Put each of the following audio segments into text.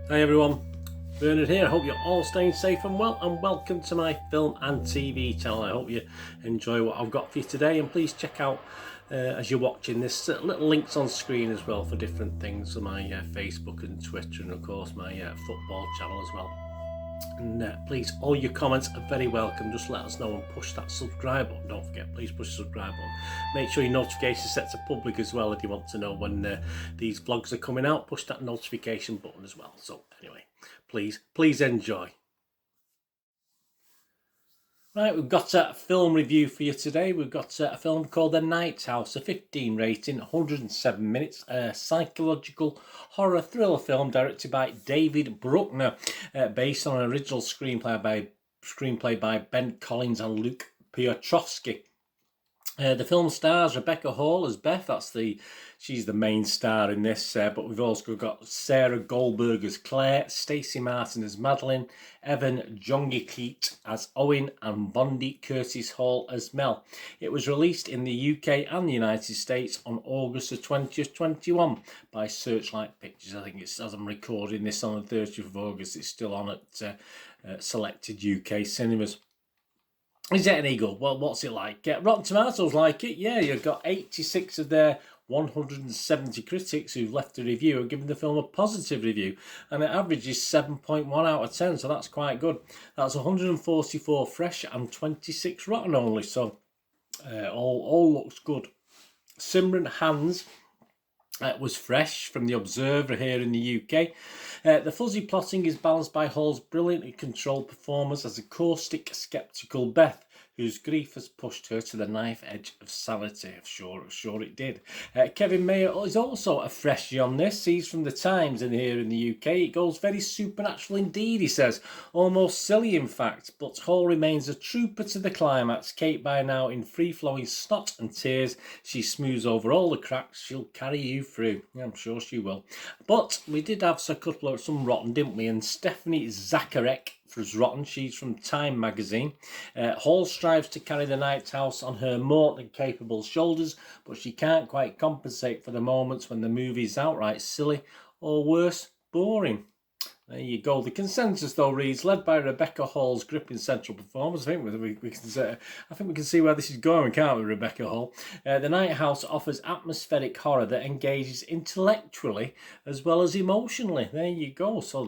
Hi everyone, Bernard here. I hope you're all staying safe and well, and welcome to my film and TV channel. I hope you enjoy what I've got for you today, and please check out as you're watching this little links on screen as well for different things on my Facebook and Twitter, and of course my football channel as well. And please, all your comments are very welcome. Just let us know and push that subscribe button. Don't forget, please push the subscribe button. Make sure your notification set to public as well if you want to know when these vlogs are coming out. Push that notification button as well. So anyway, please enjoy. Right, we've got a film review for you today. We've got a film called The Night House, a 15 rating, 107 minutes, a psychological horror thriller film directed by David Bruckner, based on an original screenplay by Ben Collins and Luke Piotrowski. The film stars Rebecca Hall as Beth. She's the main star in this, but we've also got Sarah Goldberg as Claire, Stacey Martin as Madeline, Evan Jongekeet as Owen, and Bondi Curtis Hall as Mel. It was released in the UK and the United States on August the 20th, 21 by Searchlight Pictures. I think it's, as I'm recording this on the 30th of August, it's still on at selected UK cinemas. Is it any good? Well, what's it like? Rotten Tomatoes like it. Yeah, you've got 86 of their 170 critics who've left a review and given the film a positive review, and it averages 7.1 out of 10, so that's quite good. That's 144 fresh and 26 rotten only, so all looks good. Simran Hans was fresh from The Observer here in the UK. The fuzzy plotting is balanced by Hall's brilliantly controlled performance as a caustic, sceptical Beth, whose grief has pushed her to the knife edge of sanity. I'm sure it did. Kevin Mayer is also a freshie on this. He's from The Times and here in the UK. It goes very supernatural indeed, he says. Almost silly, in fact. But Hall remains a trooper to the climax. Kate, by now in free-flowing snot and tears, she smooths over all the cracks. She'll carry you through. Yeah, I'm sure she will. But we did have some rotten, didn't we? And Stephanie Zacharek was rotten. She's from Time magazine. Hall strives to carry the Night House on her more than capable shoulders, but she can't quite compensate for the moments when the movie's outright silly or worse, boring. There you go. The consensus, though, reads, led by Rebecca Hall's gripping central performance. I think we can see where this is going, can't we, Rebecca Hall? The Night House offers atmospheric horror that engages intellectually as well as emotionally. There you go. So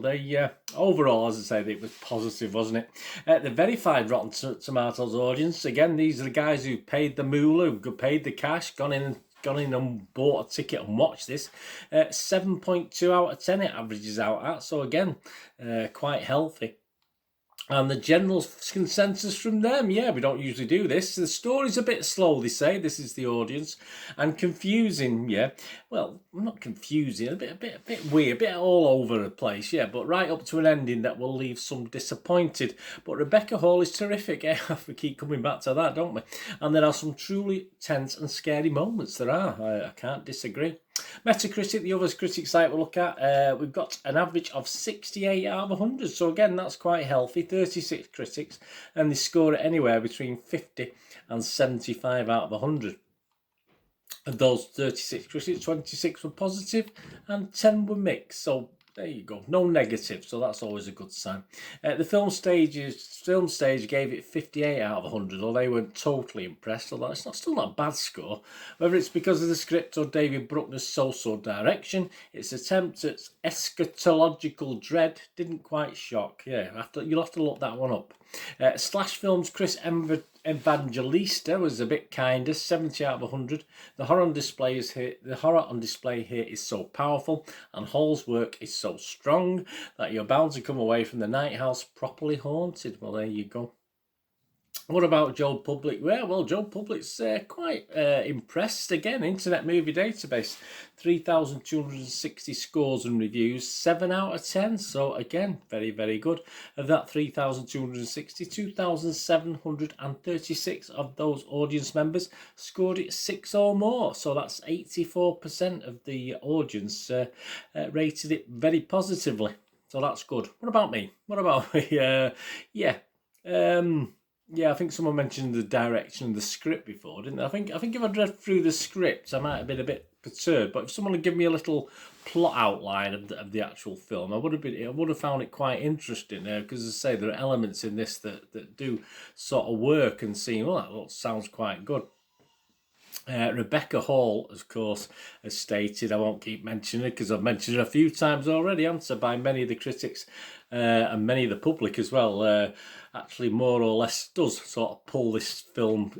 overall, as I say, it was positive, wasn't it? The verified Rotten Tomatoes audience, again, these are the guys who paid the moolah, who paid the cash, gone in and bought a ticket and watched this. 7.2 out of 10 it averages out at, so again, quite healthy. And the general consensus from them, yeah, we don't usually do this. The story's a bit slow, they say. This is the audience. And confusing, yeah. Well, not confusing, a bit weird, a bit all over the place, yeah. But right up to an ending that will leave some disappointed. But Rebecca Hall is terrific. Yeah, we keep coming back to that, don't we? And there are some truly tense and scary moments. There are. I can't disagree. Metacritic, the other critic site we'll look at, we've got an average of 68 out of 100. So again, that's quite healthy. 36 critics, and they score it anywhere between 50 and 75 out of 100. Of those 36 critics, 26 were positive and 10 were mixed. So there you go, no negative, so that's always a good sign. The film stage gave it 58 out of 100, although they weren't totally impressed, although it's still not a bad score. Whether it's because of the script or David Bruckner's so-so direction, its attempt at eschatological dread didn't quite shock. Yeah, you'll have to look that one up. Slash Films' Chris Evangelista was a bit kinder, 70 out of 100. The horror on display here is so powerful, and Hall's work is so strong that you're bound to come away from the Night House properly haunted. Well, there you go. What about Joe Public? Well, Joe Public's quite impressed. Again, Internet Movie Database, 3,260 scores and reviews, 7 out of 10. So again, very, very good. Of that 3,260, 2,736 of those audience members scored it 6 or more. So that's 84% of the audience rated it very positively. So that's good. What about me? Yeah, I think someone mentioned the direction of the script before, didn't they? I think if I'd read through the script, I might have been a bit perturbed. But if someone had given me a little plot outline of the actual film, I would have found it quite interesting. Because as I say, there are elements in this that do sort of work and seem, well, that sounds quite good. Rebecca Hall, of course, has stated, I won't keep mentioning it because I've mentioned it a few times already, haven't I, by many of the critics and many of the public as well, actually more or less does sort of pull this film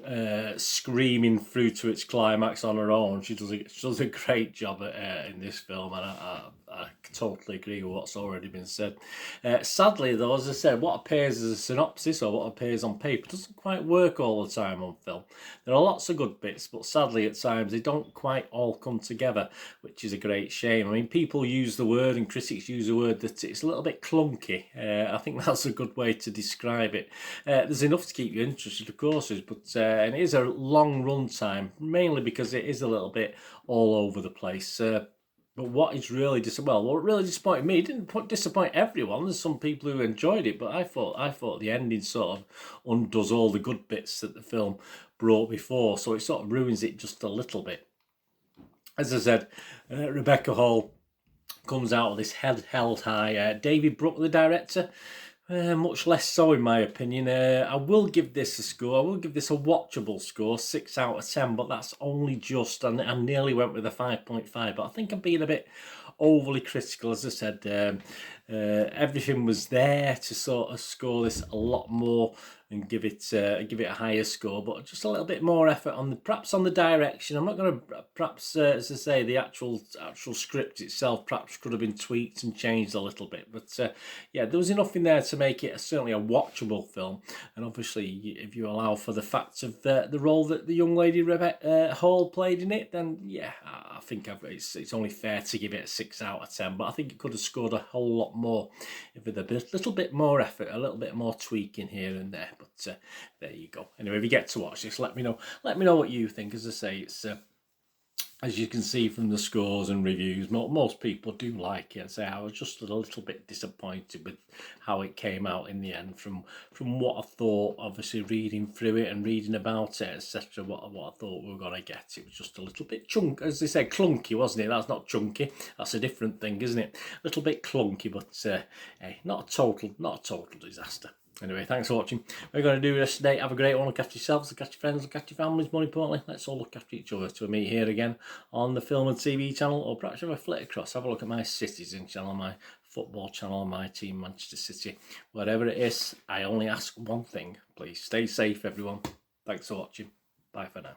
screaming through to its climax on her own. She does a great job in this film, and I totally agree with what's already been said. Sadly, though, as I said, what appears as a synopsis or what appears on paper doesn't quite work all the time on film. There are lots of good bits, but sadly at times they don't quite all come together, which is a great shame. I mean, people use the word, and critics use the word, that it's a little bit clunky. I think that's a good way to describe it. There's enough to keep you interested, of course, but and it is a long run time, mainly because it is a little bit all over the place. But what is really what really disappointed me, it didn't disappoint everyone. There's some people who enjoyed it, but I thought the ending sort of undoes all the good bits that the film brought before, so it sort of ruins it just a little bit. As I said, Rebecca Hall comes out with this head held high. David Brooke, the director, much less so in my opinion. I will give this a score. I will give this a watchable score, 6 out of 10, but that's only just, and I nearly went with a 5.5, but I think I'm being a bit overly critical. As I said, everything was there to sort of score this a lot more and give it a higher score, but just a little bit more effort on perhaps on the direction. I'm not going to perhaps as I say, the actual script itself perhaps could have been tweaked and changed a little bit, but yeah, there was enough in there to make it certainly a watchable film. And obviously, if you allow for the fact of the role that the young lady Rebecca Hall played in it, then yeah, I think it's only fair to give it a 6 out of 10. But I think it could have scored a whole lot more with a little bit more effort, a little bit more tweaking here and there. But there you go. Anyway, if you get to watch this, let me know what you think. As I say, it's as you can see from the scores and reviews, most people do like it. So I was just a little bit disappointed with how it came out in the end from what I thought, obviously reading through it and reading about it, etc. What I thought we were going to get. It was just a little bit as they say, clunky, wasn't it? That's not chunky. That's a different thing, isn't it? A little bit clunky, but hey, not a total disaster. Anyway, thanks for watching. We're going to do this today. Have a great one. Look after yourselves, look after your friends, look after your families. More importantly, let's all look after each other. Till we meet here again on the Film and TV channel, or perhaps have a flick across. Have a look at my Citizen channel, my football channel, my team, Manchester City. Whatever it is, I only ask one thing. Please stay safe, everyone. Thanks for watching. Bye for now.